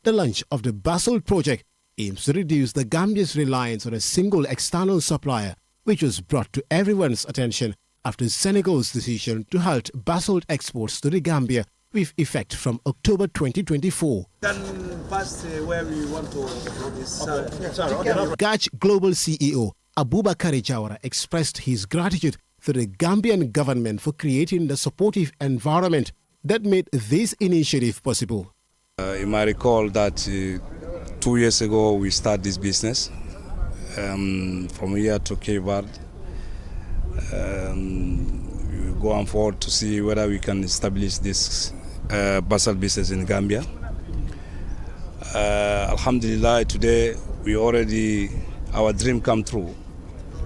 The launch of the Basalt project aims to reduce the Gambia's reliance on a single external supplier, which was brought to everyone's attention after Senegal's decision to halt basalt exports to the Gambia with effect from October 2024. Where we want to Gach Global CEO Abubakar Jawara expressed his gratitude to the Gambian government for creating the supportive environment that made this initiative possible. You might recall that 2 years ago we started this business from here to Cape Verde. We go on forward to see whether we can establish this basalt business in Gambia. Alhamdulillah, today our dream come true,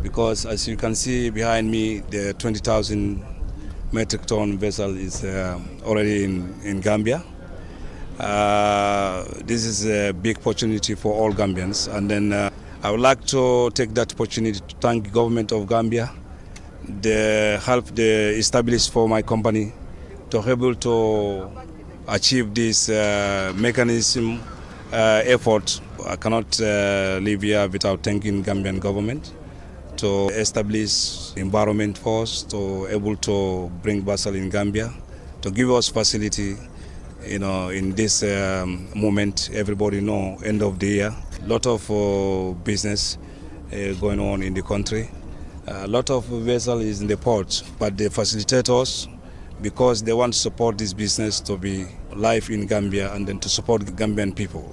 because as you can see behind me, the 20,000 metric ton vessel is already in Gambia. This is a big opportunity for all Gambians, and then I would like to take that opportunity to thank the government of Gambia, the help they established for my company to be able to achieve this mechanism effort. I cannot live here without thanking Gambian government to establish environment for us, to able to bring basalt in Gambia, to give us facility. You know, in this moment, everybody know end of the year, lot of business going on in the country. A lot of vessel is in the port, but they facilitate us because they want to support this business to be live in Gambia and then to support the Gambian people.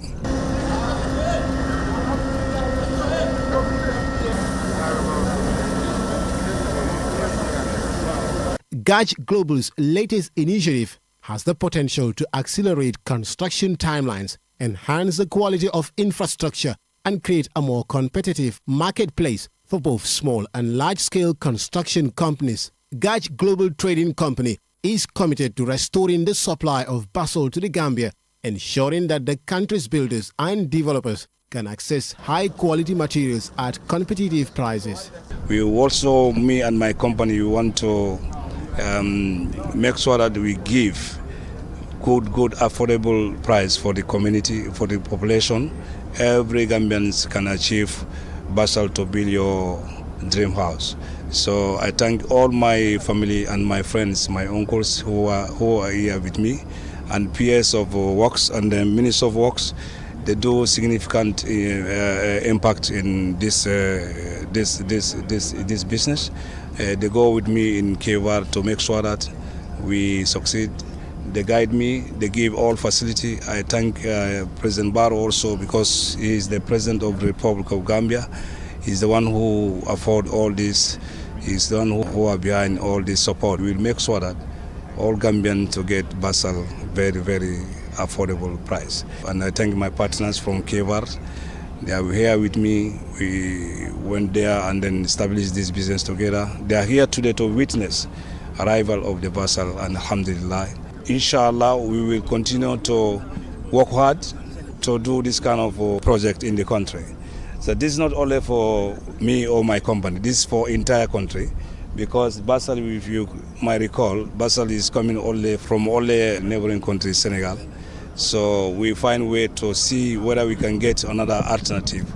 Gach Global's latest initiative has the potential to accelerate construction timelines, enhance the quality of infrastructure, and create a more competitive marketplace for both small and large-scale construction companies. Gach Global Trading Company is committed to restoring the supply of basalt to the Gambia, ensuring that the country's builders and developers can access high-quality materials at competitive prices. We also, me and my company, we want to make sure that we give good affordable price for the community, for the population. Every Gambian can achieve basalt to build your dream house. So I thank all my family and my friends, my uncles who are here with me, and PS of Works and the Minister of Works. They do significant impact in this business. They go with me in Cape Verde to make sure that we succeed. They guide me, they give all facility. I thank President Barrow also, because he is the President of the Republic of Gambia. He's the one who afford all this. He's the one who are behind all this support. We'll make sure that all Gambians to get basalt very, very affordable price. And I thank my partners from Cape Verde. They are here with me. We went there and then established this business together. They are here today to witness arrival of the basalt, and alhamdulillah. Inshallah, we will continue to work hard to do this kind of project in the country. So this is not only for me or my company, this is for entire country, because basalt, if you might recall, basalt is coming only from all the neighboring countries, Senegal. So we find a way to see whether we can get another alternative,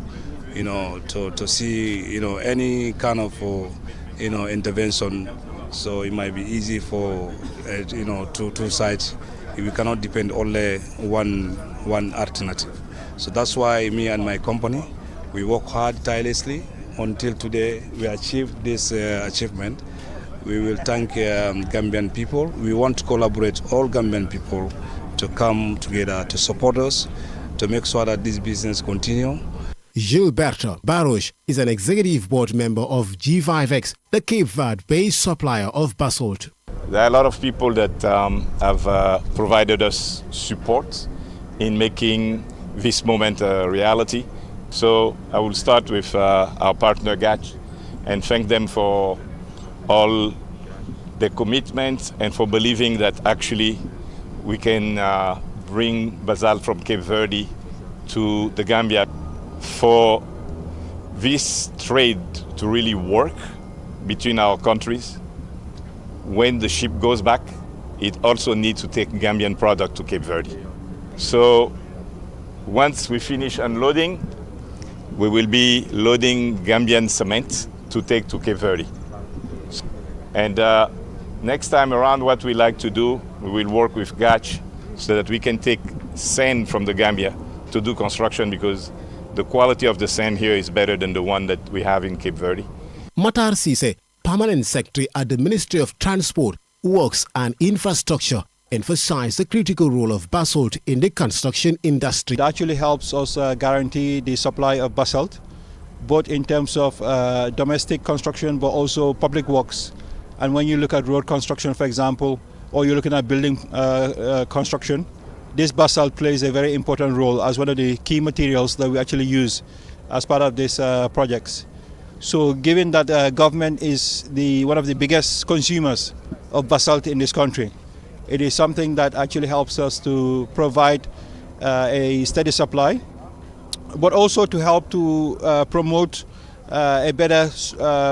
you know, to see, you know, any kind of, you know, intervention. So it might be easy for, you know, two sides. We cannot depend only one alternative. So that's why me and my company, we work hard tirelessly until today we achieved this achievement. We will thank Gambian people. We want to collaborate all Gambian people to come together to support us, to make sure that this business continue. Gilberto Barros is an executive board member of G5X, the Cape Verde-based supplier of basalt. There are a lot of people that have provided us support in making this moment a reality. So I will start with our partner Gach and thank them for all the commitment and for believing that actually we can bring basalt from Cape Verde to the Gambia. For this trade to really work between our countries, when the ship goes back, it also needs to take Gambian product to Cape Verde. So Once we finish unloading, we will be loading Gambian cement to take to Cape Verde. And next time around, what we like to do, we will work with GACH so that we can take sand from the Gambia to do construction, because the quality of the sand here is better than the one that we have in Cape Verde. Matar Sise, Permanent Secretary at the Ministry of Transport, Works and Infrastructure, emphasized the critical role of basalt in the construction industry. It actually helps us guarantee the supply of basalt, both in terms of domestic construction but also public works. And when you look at road construction, for example, or you're looking at building construction, this basalt plays a very important role as one of the key materials that we actually use as part of these projects. So given that government is one of the biggest consumers of basalt in this country, it is something that actually helps us to provide a steady supply, but also to help to promote a better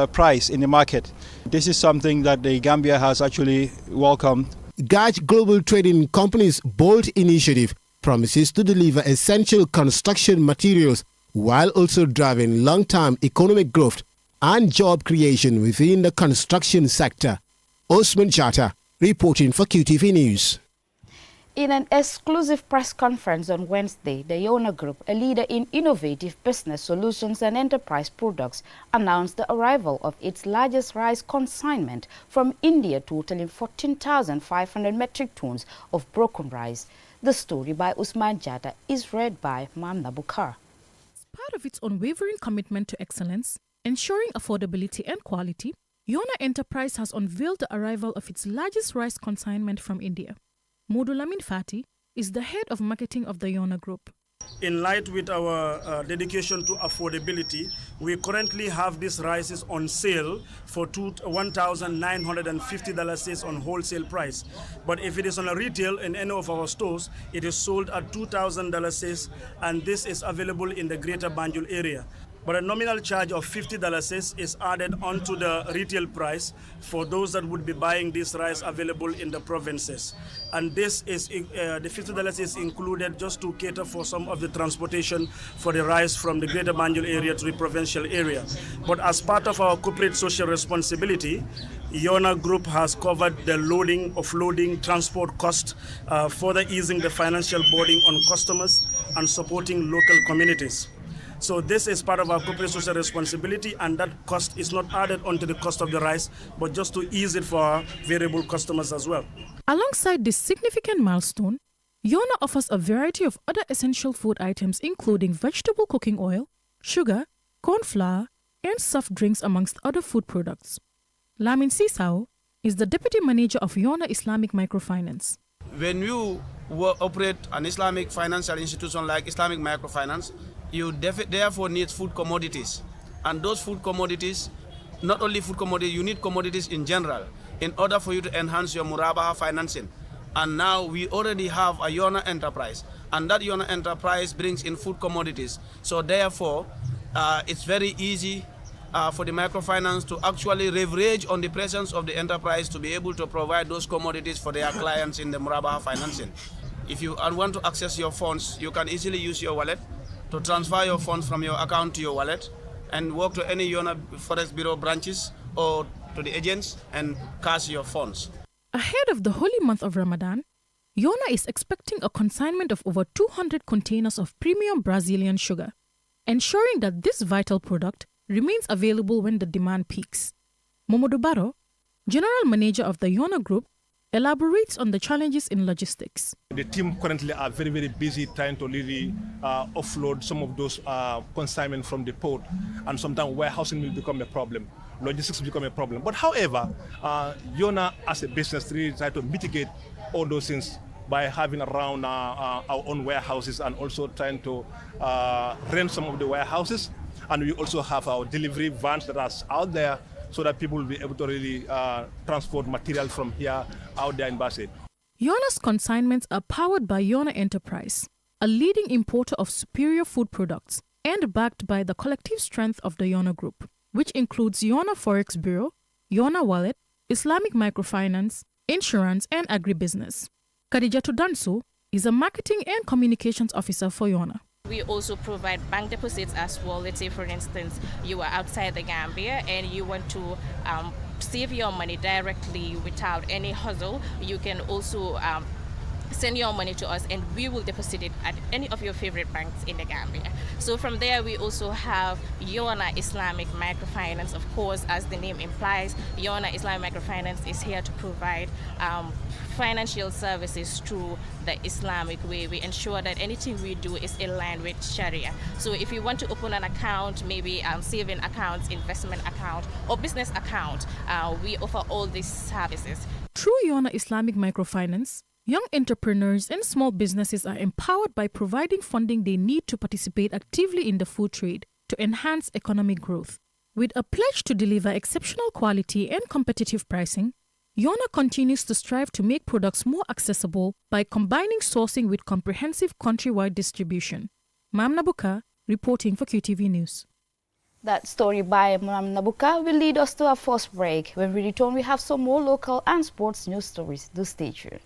price in the market. This is something that the Gambia has actually welcomed. GACH Global Trading Company's bold initiative promises to deliver essential construction materials while also driving long-term economic growth and job creation within the construction sector. Osman Chata, reporting for QTV News. In an exclusive press conference on Wednesday, the Yonna Group, a leader in innovative business solutions and enterprise products, announced the arrival of its largest rice consignment from India, totaling 14,500 metric tons of broken rice. The story by Usman Jata is read by Mamna Bukhar. As part of its unwavering commitment to excellence, ensuring affordability and quality, Yonna Enterprise has unveiled the arrival of its largest rice consignment from India. Modulamin Fati is the head of marketing of the Yonna Group. In light with our dedication to affordability, we currently have these rices on sale for $1,950 on wholesale price. But if it is on a retail in any of our stores, it is sold at $2,000, and this is available in the Greater Banjul area. But a nominal charge of $50 is added onto the retail price for those that would be buying this rice available in the provinces. And this is the $50 is included just to cater for some of the transportation for the rice from the Greater Banjul area to the provincial area. But as part of our corporate social responsibility, Yonna Group has covered the loading, offloading, transport cost, further easing the financial burden on customers and supporting local communities. So this is part of our corporate social responsibility, and that cost is not added onto the cost of the rice, but just to ease it for our variable customers as well. Alongside this significant milestone, Yonna offers a variety of other essential food items including vegetable cooking oil, sugar, corn flour, and soft drinks amongst other food products. Lamin Sisao is the deputy manager of Yonna Islamic Microfinance. When you operate an Islamic financial institution like Islamic Microfinance, you therefore need food commodities. And those food commodities, not only food commodities, you need commodities in general in order for you to enhance your Murabaha financing. And now we already have a Yonna Enterprise, and that Yonna Enterprise brings in food commodities. So therefore, it's very easy for the microfinance to actually leverage on the presence of the enterprise to be able to provide those commodities for their clients in the Murabaha financing. If you want to access your funds, you can easily use your wallet to transfer your funds from your account to your wallet and walk to any Yonna Forest Bureau branches or to the agents and cash your funds. Ahead of the holy month of Ramadan, Yonna is expecting a consignment of over 200 containers of premium Brazilian sugar, ensuring that this vital product remains available when the demand peaks. Momodu Baro, General Manager of the Yonna Group, elaborates on the challenges in logistics. The team currently are very, very busy trying to really offload some of those consignments from the port, and sometimes warehousing will become a problem. Logistics will become a problem. But however, Yonna as a business really try to mitigate all those things by having around our own warehouses and also trying to rent some of the warehouses. And we also have our delivery vans that are out there so that people will be able to really transport material from here out there in Basalt. Yonna's consignments are powered by Yonna Enterprise, a leading importer of superior food products, and backed by the collective strength of the Yonna Group, which includes Yonna Forex Bureau, Yonna Wallet, Islamic Microfinance, Insurance, and Agribusiness. Khadijatu Danso is a marketing and communications officer for Yonna. We also provide bank deposits as well. Let's say, for instance, you are outside the Gambia and you want to save your money directly without any hustle. You can also send your money to us and we will deposit it at any of your favorite banks in the Gambia. So from there, we also have Yonna Islamic Microfinance. Of course, as the name implies, Yonna Islamic Microfinance is here to provide financial services through the Islamic way. We ensure that anything we do is aligned with Sharia. So if you want to open an account, maybe saving accounts, investment account, or business account, we offer all these services. Through Yonna Islamic Microfinance, young entrepreneurs and small businesses are empowered by providing funding they need to participate actively in the food trade to enhance economic growth. With a pledge to deliver exceptional quality and competitive pricing, Yonna continues to strive to make products more accessible by combining sourcing with comprehensive countrywide distribution. Mam Nabuka, reporting for QTV News. That story by Mam Nabuka will lead us to our first break. When we return, we have some more local and sports news stories. Do stay tuned.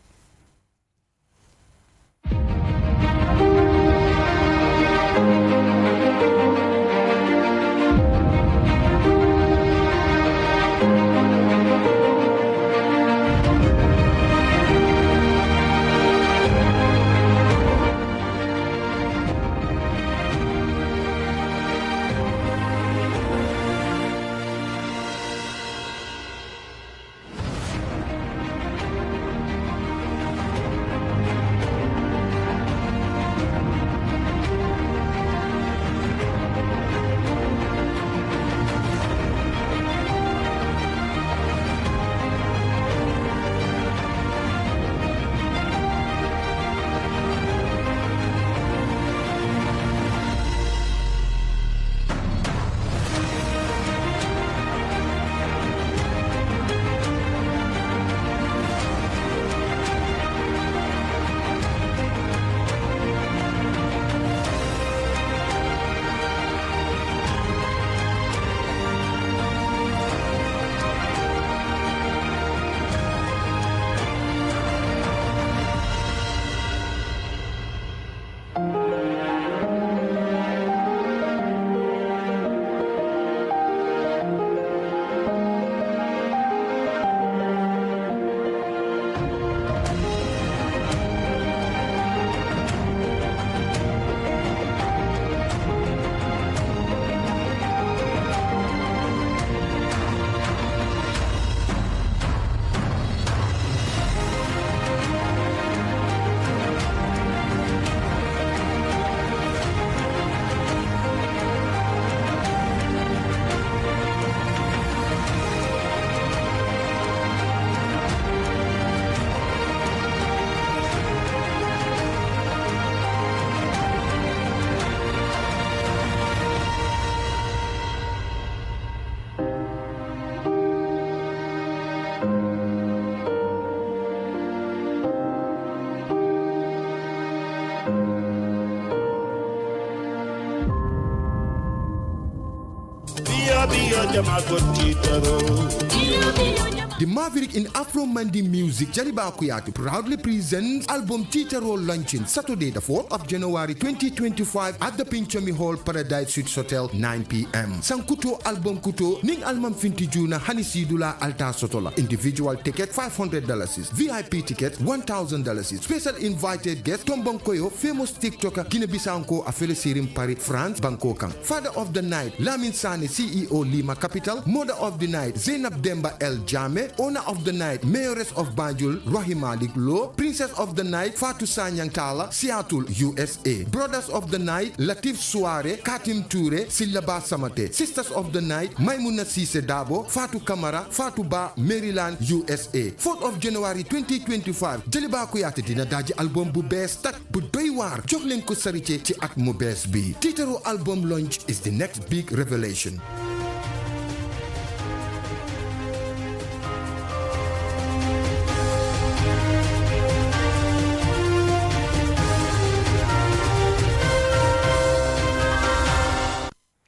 The Maverick in Afro Mandi Music, Jaliba Kuyatu, proudly presents album Titaro launching Saturday, the 4th of January 2025 at the Pinchomi Hall, Paradise Suites Hotel, 9 p.m. Sankuto album Kuto, Ning Almam Finti Juna, Hanisidula Alta Sotola. Individual ticket $500, VIP ticket $1,000. Special invited guest Tombong Koyo, famous TikToker Guinea-Bissau Afele Sirim Paris, France, Bangkokang. Father of the night, Lamin Sane, CEO Lima Capital. Mother of the night, Zainab Demba El Jame. Owner of the night, Mayoress of Banjul, Rahima Liglo. Princess of the night, Fatou Sanyang Tala, Seattle, USA. Brothers of the night, Latif Suare, Katim Toure, Silaba Samate. Sisters of the night, Maimuna Sise Dabo, Fatou Kamara, Fatou Ba, Maryland, USA. 4th of January 2025, Jaliba Kuyate dina daji album bu bes tak bu doy war. Jox len ko sarité ci at mu bes bi. Titaro album launch is the next big revelation.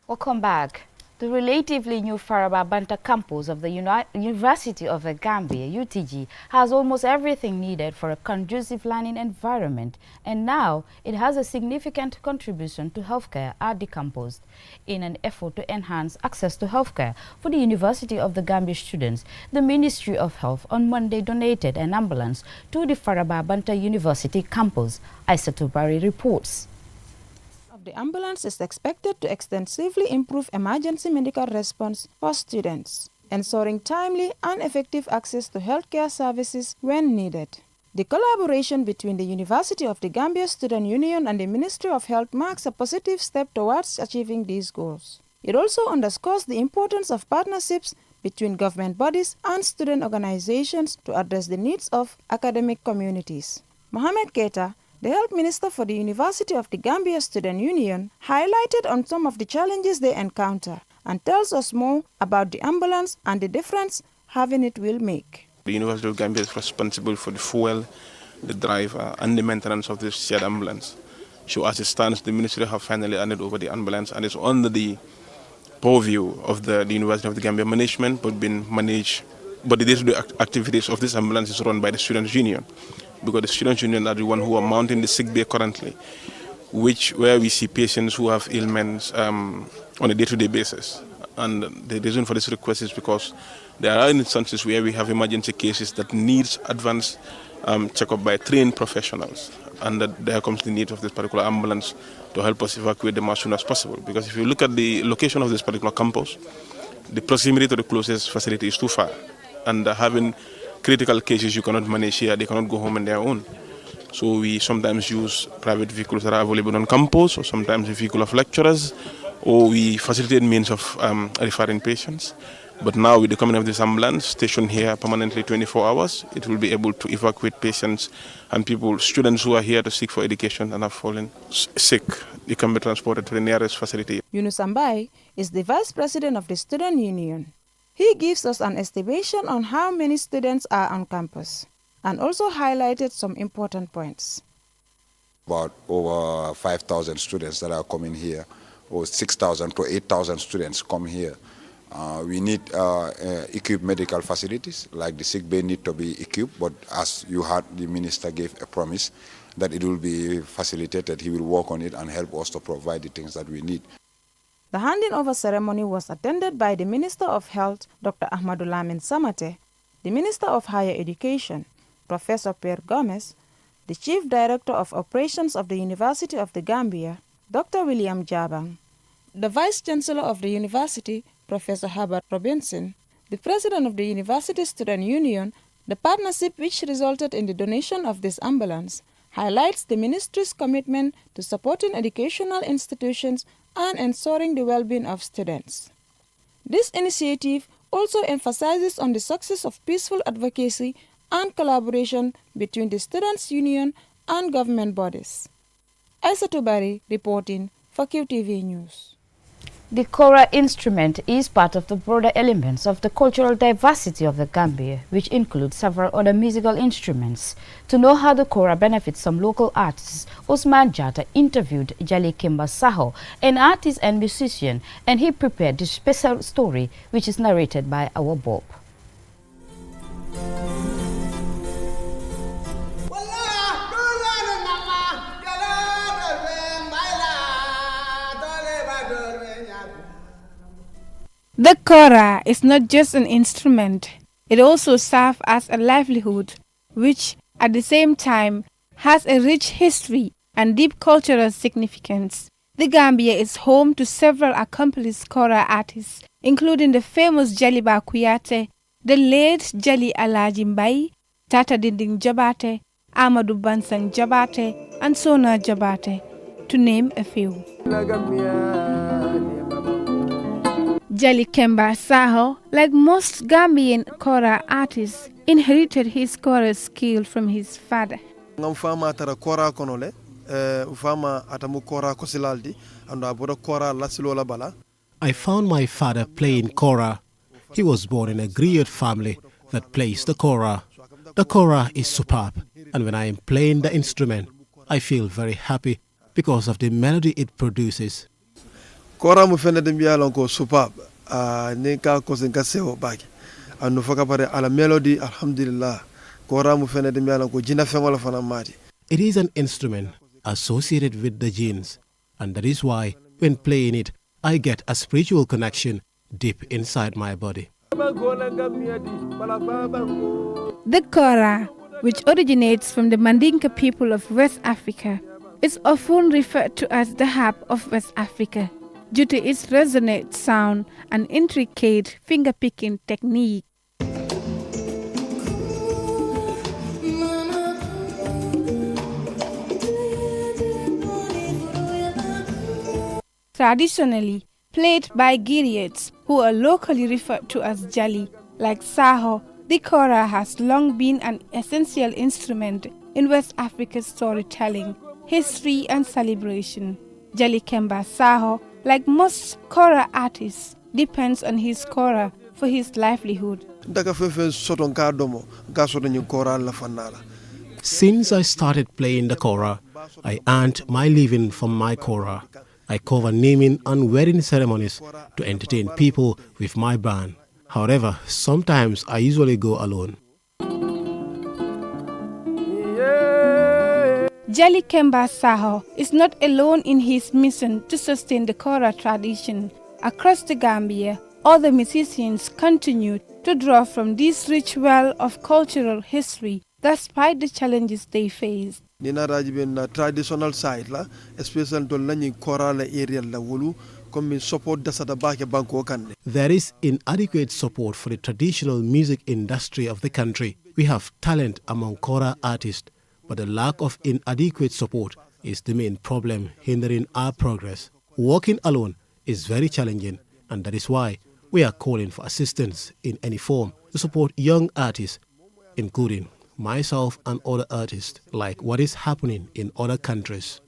Welcome back. The relatively new Faraba Banta campus of the University of the Gambia, UTG, has almost everything needed for a conducive learning environment, and now it has a significant contribution to healthcare at the campus. In an effort to enhance access to healthcare for the University of the Gambia students, the Ministry of Health on Monday donated an ambulance to the Faraba Banta University campus. Aissatou Bari reports. The ambulance is expected to extensively improve emergency medical response for students, ensuring timely and effective access to healthcare services when needed. The collaboration between the University of the Gambia Student Union and the Ministry of Health marks a positive step towards achieving these goals. It also underscores the importance of partnerships between government bodies and student organizations to address the needs of academic communities. Mohamed Keita, the Health Minister for the University of the Gambia Student Union, highlighted on some of the challenges they encounter and tells us more about the ambulance and the difference having it will make. The University of Gambia is responsible for the fuel, the driver, and the maintenance of this shared ambulance. So as it stands, the Ministry have finally handed over the ambulance and it's under the purview of the University of the Gambia management, but the day-to-day activities of this ambulance is run by the Students' Union, because the Students' Union are the one who are mounting the sick bay currently, where we see patients who have ailments on a day-to-day basis. And the reason for this request is because there are instances where we have emergency cases that needs advanced checkup by trained professionals, and that there comes the need of this particular ambulance to help us evacuate them as soon as possible. Because if you look at the location of this particular campus, the proximity to the closest facility is too far, and having critical cases you cannot manage here, they cannot go home on their own. So we sometimes use private vehicles that are available on campus, or sometimes a vehicle of lecturers, or we facilitate means of referring patients. But now with the coming of this ambulance stationed here permanently 24 hours, it will be able to evacuate patients and students who are here to seek for education and have fallen sick. They can be transported to the nearest facility. Yunus Ambai is the Vice President of the Student Union. He gives us an estimation on how many students are on campus and also highlighted some important points. About over 5,000 students that are coming here, or 6,000 to 8,000 students come here. We need equipped medical facilities, like the sick bay need to be equipped, but as you heard, the minister gave a promise that it will be facilitated. He will work on it and help us to provide the things that we need. The handing over ceremony was attended by the Minister of Health, Dr. Ahmadou Lamin Samate, the Minister of Higher Education, Professor Pierre Gomez, the Chief Director of Operations of the University of the Gambia, Dr. William Jabang, the Vice Chancellor of the University, Professor Herbert Robinson, the President of the University Student Union. The partnership which resulted in the donation of this ambulance highlights the ministry's commitment to supporting educational institutions and ensuring the well-being of students. This initiative also emphasizes on the success of peaceful advocacy and collaboration between the Students' Union and government bodies. Aissatou Bari reporting for QTV News. The Kora instrument is part of the broader elements of the cultural diversity of the Gambia, which includes several other musical instruments. To know how the Kora benefits some local artists, Osman Jata interviewed Jali Kimba Saho, an artist and musician, and he prepared this special story, which is narrated by our Bob. The kora is not just an instrument, it also serves as a livelihood, which at the same time has a rich history and deep cultural significance. The Gambia is home to several accomplished kora artists, including the famous Jaliba Kuyate, the late Jali Alaji Mbai, Tata Dinding Jabate, Amadou Bansang Jabate, and Sona Jabate, to name a few. Jali Kemba Saho, like most Gambian kora artists, inherited his kora skill from his father. I found my father playing kora. He was born in a griot family that plays the kora. The kora is superb, and when I am playing the instrument, I feel very happy because of the melody it produces. Kora mu fende dem yalon ko superb neka kosenka sewo baki anu foka pare ala melody alhamdulillah Kora mu fene de miala ko jina fengola fana mati. It is an instrument associated with the genes, and that is why when playing it I get a spiritual connection deep inside my body. The Kora, which originates from the Mandinka people of West Africa, is often referred to as the harp of West Africa due to its resonant sound and intricate finger-picking technique. Traditionally played by Griots, who are locally referred to as Jali, like Saho, the Kora has long been an essential instrument in West Africa's storytelling, history and celebration. Jali Kemba Saho, like most Kora artists, depends on his Kora for his livelihood. Since I started playing the Kora, I earned my living from my Kora. I cover naming and wedding ceremonies to entertain people with my band. However, sometimes I usually go alone. Jali Kemba Saho is not alone in his mission to sustain the Kora tradition. Across the Gambia, other musicians continue to draw from this rich well of cultural history despite the challenges they face. Nina na traditional side la, especially to lanyi Kora la area la wulu, come support dasada bake banko kande. There is inadequate support for the traditional music industry of the country. We have talent among Kora artists, but the lack of inadequate support is the main problem hindering our progress. Working alone is very challenging, and that is why we are calling for assistance in any form to support young artists, including myself and other artists, like what is happening in other countries.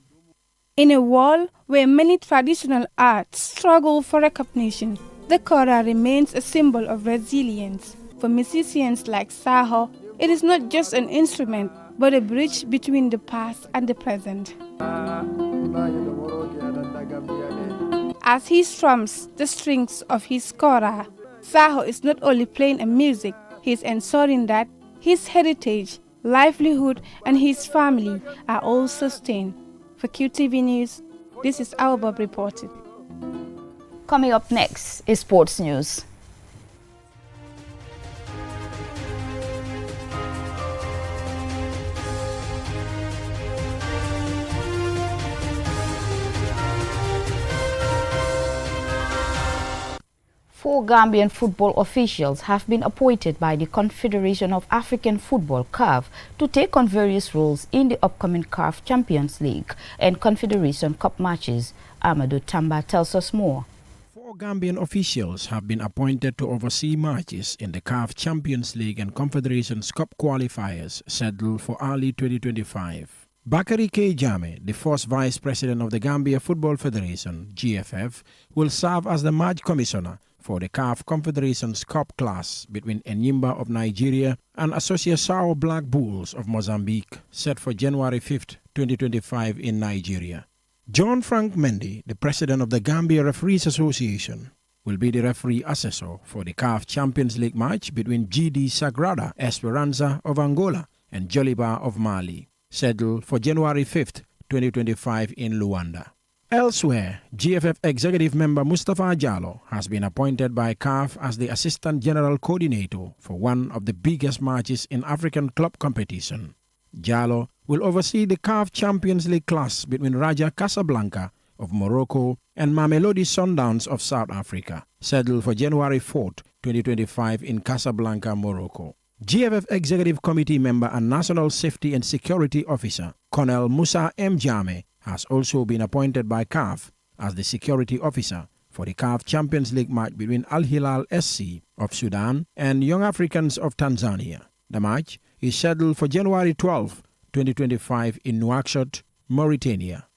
In a world where many traditional arts struggle for recognition, the Kora remains a symbol of resilience. For musicians like Saho, it is not just an instrument, but a bridge between the past and the present. As he strums the strings of his Kora, Saho is not only playing a music, he is ensuring that his heritage, livelihood, and his family are all sustained. For QTV News, this is our Bob reporting. Coming up next is sports news. Four Gambian football officials have been appointed by the Confederation of African Football (CAF) to take on various roles in the upcoming CAF Champions League and Confederation Cup matches. Amadou Tamba tells us more. Four Gambian officials have been appointed to oversee matches in the CAF Champions League and Confederations Cup qualifiers scheduled for early 2025. Bakari K. Jame, the first Vice President of the Gambia Football Federation, GFF, will serve as the match commissioner for the CAF Confederations Cup class between Enyimba of Nigeria and Associação Black Bulls of Mozambique, set for January 5, 2025 in Nigeria. John Frank Mendy, the president of the Gambia Referees Association, will be the referee assessor for the CAF Champions League match between GD Sagrada Esperanza of Angola and Joliba of Mali, scheduled for January 5, 2025 in Luanda. Elsewhere, GFF executive member Mustafa Jallo has been appointed by CAF as the Assistant General Coordinator for one of the biggest matches in African club competition. Jallo will oversee the CAF Champions League clash between Raja Casablanca of Morocco and Mamelodi Sundowns of South Africa, scheduled for January 4, 2025 in Casablanca, Morocco. GFF Executive Committee member and National Safety and Security Officer Colonel Musa M. Jame has also been appointed by CAF as the security officer for the CAF Champions League match between Al Hilal SC of Sudan and Young Africans of Tanzania. The match is scheduled for January 12, 2025 in Nouakchott, Mauritania.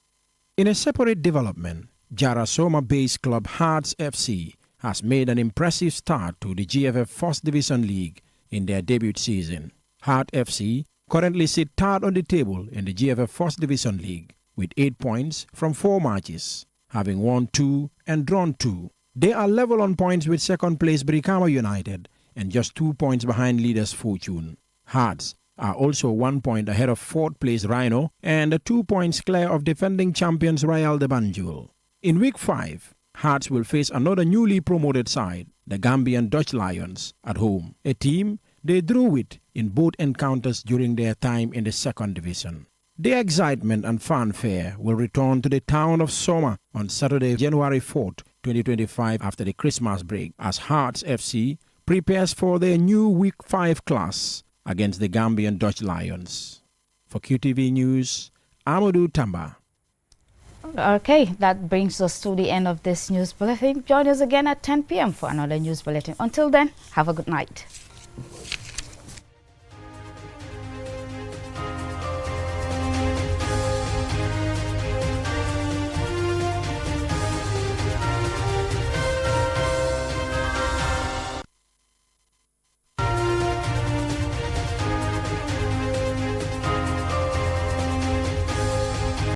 In a separate development, Jarasoma-based club Hearts FC has made an impressive start to the GFF First Division League in their debut season. Heart FC currently sit third on the table in the GFF First Division League with 8 points from 4 matches, having won 2 and drawn 2. They are level on points with second place Brikama United and just 2 points behind leaders Fortune. Hearts are also 1 point ahead of fourth place Rhino and 2 points clear of defending champions Royal de Banjul. In week 5, Hearts will face another newly promoted side, the Gambian Dutch Lions, at home, a team they drew with in both encounters during their time in the second division. The excitement and fanfare will return to the town of Soma on Saturday, January 4th, 2025 after the Christmas break as Hearts FC prepares for their new Week 5 clash against the Gambian Dutch Lions. For QTV News, Amadou Tamba. Okay, that brings us to the end of this news bulletin. Join us again at 10 p.m. for another news bulletin. Until then, have a good night.